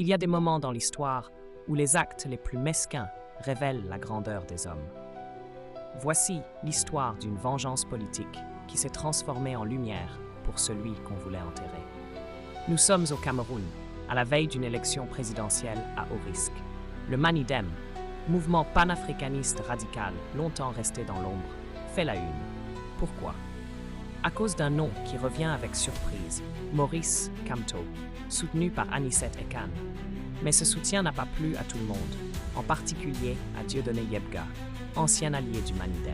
Il y a des moments dans l'histoire où les actes les plus mesquins révèlent la grandeur des hommes. Voici l'histoire d'une vengeance politique qui s'est transformée en lumière pour celui qu'on voulait enterrer. Nous sommes au Cameroun, à la veille d'une élection présidentielle à haut risque. Le Manidem, mouvement panafricaniste radical longtemps resté dans l'ombre, fait la une. Pourquoi? À cause d'un nom qui revient avec surprise, Maurice Kamto, soutenu par Anicet Ekane. Mais ce soutien n'a pas plu à tout le monde, en particulier à Dieudonné Yebga, ancien allié du Manidem.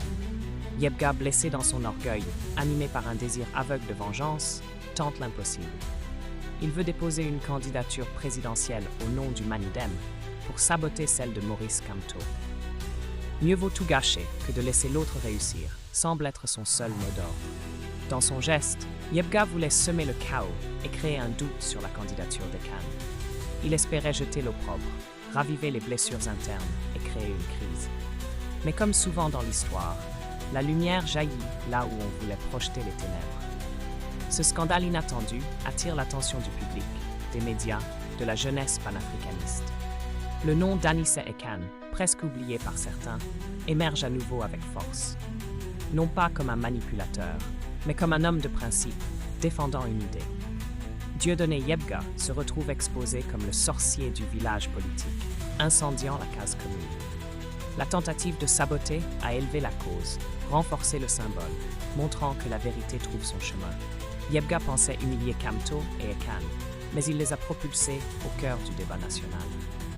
Yebga, blessé dans son orgueil, animé par un désir aveugle de vengeance, tente l'impossible. Il veut déposer une candidature présidentielle au nom du Manidem pour saboter celle de Maurice Kamto. Mieux vaut tout gâcher que de laisser l'autre réussir, semble être son seul mot d'ordre. Dans son geste, Yebga voulait semer le chaos et créer un doute sur la candidature d'Ekane. Il espérait jeter l'opprobre, raviver les blessures internes et créer une crise. Mais comme souvent dans l'histoire, la lumière jaillit là où on voulait projeter les ténèbres. Ce scandale inattendu attire l'attention du public, des médias, de la jeunesse panafricaniste. Le nom d'Anicet Ekane, presque oublié par certains, émerge à nouveau avec force. Non pas comme un manipulateur, mais comme un homme de principe, défendant une idée. Dieudonné Yebga se retrouve exposé comme le sorcier du village politique, incendiant la case commune. La tentative de saboter a élevé la cause, renforcé le symbole, montrant que la vérité trouve son chemin. Yebga pensait humilier Kamto et Ekane, mais il les a propulsés au cœur du débat national.